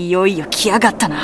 いよいよ来やがったな。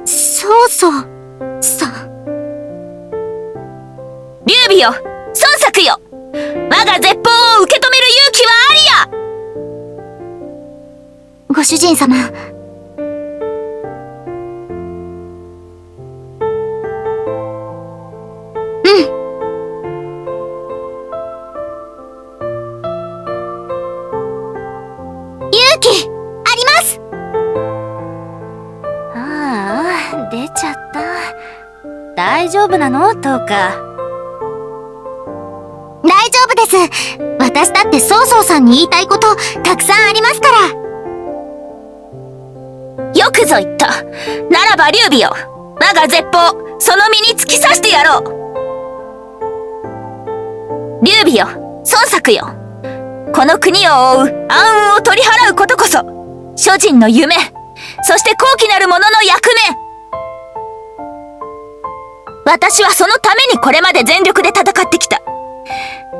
そうそうさ。劉備よ、孫作よ、我が絶報を受け止める勇気はありや。ご主人様。勇気あります。ああ、出ちゃった。大丈夫なの？トウカ。大丈夫です。私だって曹操さんに言いたいことたくさんありますから。よくぞ言った。ならば劉備よ、我が絶報その身に突き刺してやろう。劉備よ、孫作よ、この国を覆う暗雲を取り払うことこそ諸人の夢、そして高貴なる者の役目。私はそのためにこれまで全力で戦ってきた。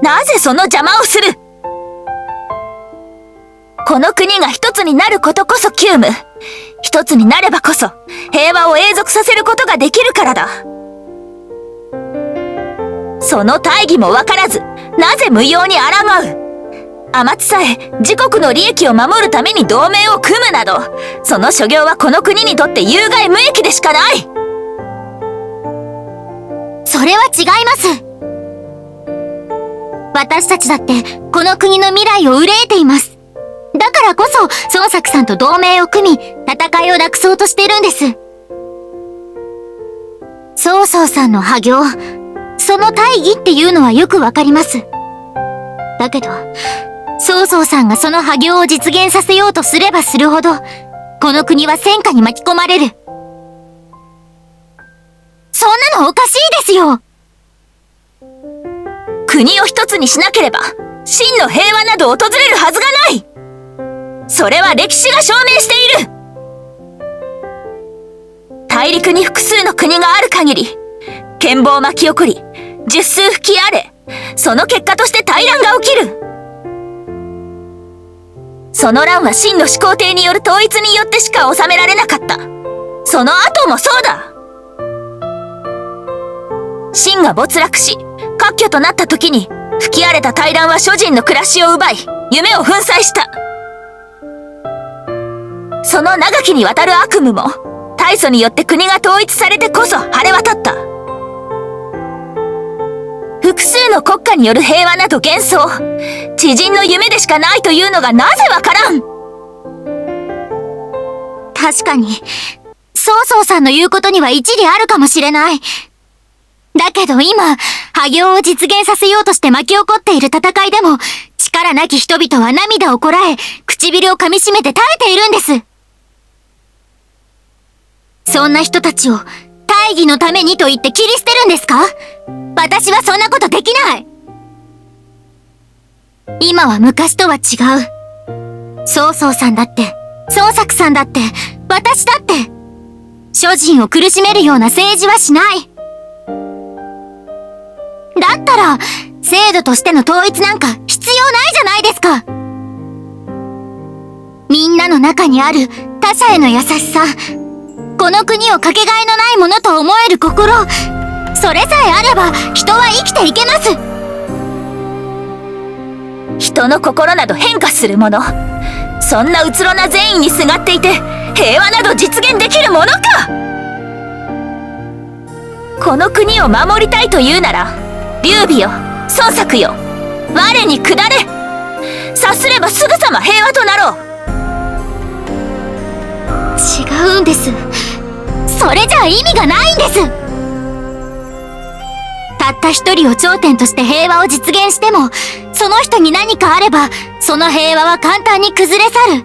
なぜその邪魔をする？この国が一つになることこそ急務。一つになればこそ平和を永続させることができるからだ。その大義も分からず、なぜ無用に抗う？天津さえ自国の利益を守るために同盟を組むなど、その所業はこの国にとって有害無益でしかない。それは違います。私たちだってこの国の未来を憂えています。だからこそ孫作さんと同盟を組み、戦いをなくそうとしてるんです。曹操さんの破業、その大義っていうのはよくわかります。だけど曹操さんがその破業を実現させようとすればするほど、この国は戦火に巻き込まれる。そんなのおかしいですよ。国を一つにしなければ真の平和など訪れるはずがない。それは歴史が証明している。大陸に複数の国がある限り、剣暴巻き起こり、十数吹き荒れ、その結果として大乱が起きる。その乱は秦の始皇帝による統一によってしか収められなかった。その後もそうだ。秦が没落し、割拠となった時に、吹き荒れた大乱は諸人の暮らしを奪い、夢を粉砕した。その長きにわたる悪夢も、大祖によって国が統一されてこそ晴れ渡った。複数の国家による平和など幻想、知人の夢でしかないというのがなぜわからん。確かに、曹操さんの言うことには一理あるかもしれない。だけど今、破業を実現させようとして巻き起こっている戦いでも、力なき人々は涙をこらえ、唇を噛み締めて耐えているんです。そんな人たちを大義のためにと言って切り捨てるんですか？私はそんなことできない。今は昔とは違う。曹操さんだって、孫作さんだって、私だって、諸人を苦しめるような政治はしない。だったら、制度としての統一なんか必要ないじゃないですか。みんなの中にある他者への優しさ、この国をかけがえのないものと思える心、それさえあれば人は生きていけます。人の心など変化するもの、そんなうつろな善意にすがっていて平和など実現できるものか。この国を守りたいというなら、劉備よ、孫作よ、我に下れ。察すればすぐさま平和となろう。違うんです。それじゃ意味がないんです。たった一人を頂点として平和を実現しても、その人に何かあれば、その平和は簡単に崩れ去る。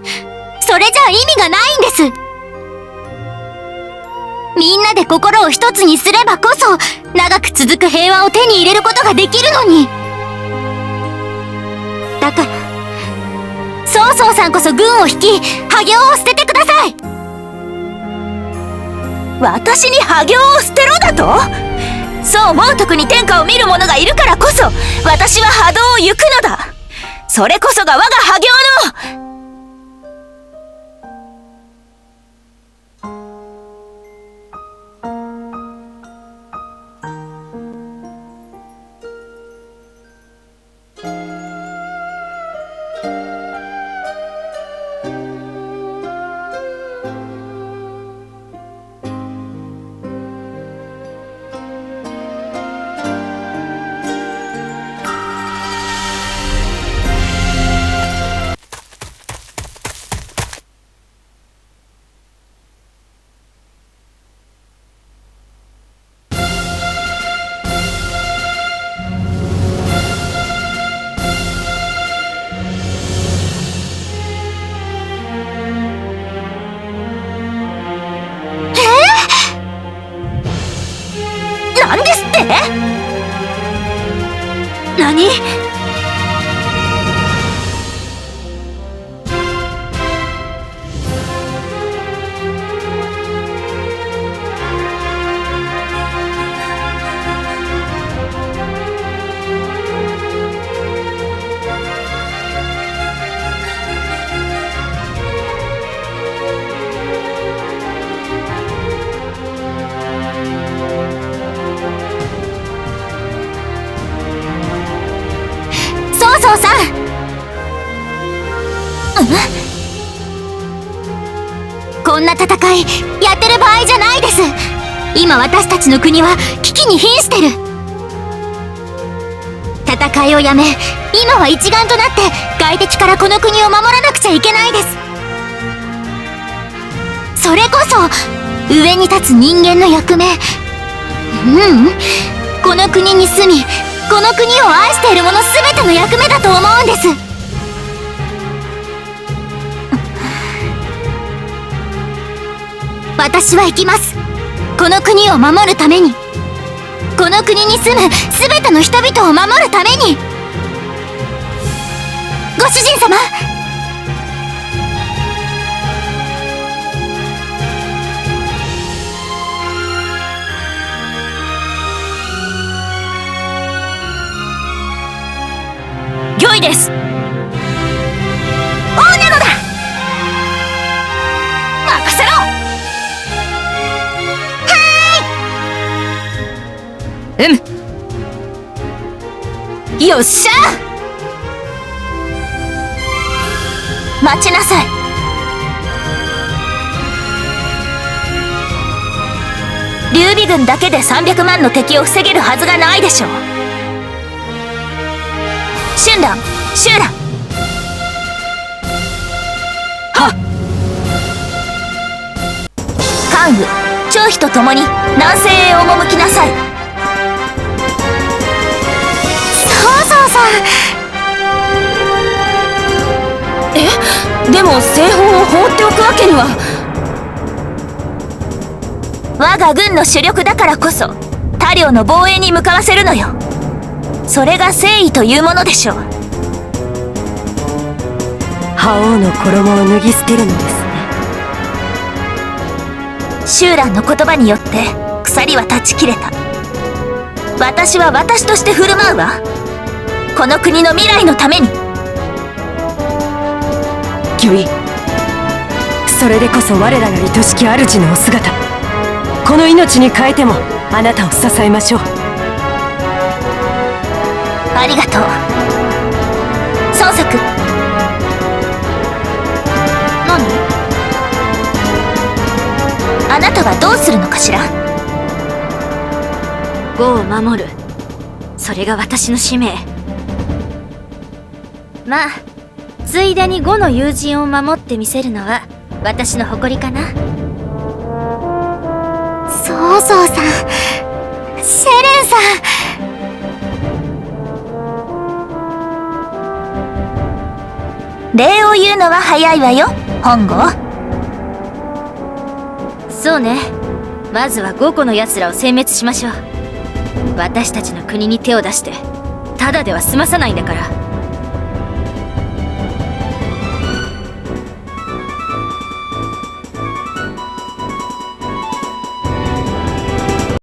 それじゃあ意味がないんです。みんなで心を一つにすればこそ、長く続く平和を手に入れることができるのに。だから、曹操さんこそ軍を引き、破行を捨ててください。私に破行を捨てろだと？そう猛徳に天下を見る者がいるからこそ、私は波動を行くのだ。それこそが我が破行の。なんですって？何？曹操さん、こんな戦いやってる場合じゃないです。今私たちの国は危機に瀕してる。戦いをやめ、今は一丸となって外敵からこの国を守らなくちゃいけないです。それこそ上に立つ人間の役目。この国に住み、この国を愛している者全ての役目だと思うんです。私は行きます。この国を守るために、この国に住む全ての人々を守るために。ご主人様、御意です。王なのだ。任せろ。よっしゃ。待ちなさい。劉備軍だけで300万の敵を防げるはずがないでしょう。春蘭、周蘭。はっ。関羽、張飛と共に南西へ赴きなさい。曹操さん。でも西方を放っておくわけには。我が軍の主力だからこそ他領の防衛に向かわせるのよ。それが誠意というものでしょう。覇王の衣を脱ぎ捨てるのですね。周蘭の言葉によって鎖は断ち切れた。私は私として振る舞うわ。この国の未来のために。御意。それでこそ我らが愛しき主のお姿。この命に変えてもあなたを支えましょう。ありがとう孫作。何？あなたはどうするのかしら。呉を守る、それが私の使命。まあついでに呉の友人を守ってみせるのは私の誇りかな。曹操さん、セレンさん。礼を言うのは早いわよ、本郷。そうね。まずは5個の奴らを殲滅しましょう。私たちの国に手を出してただでは済まさないんだから。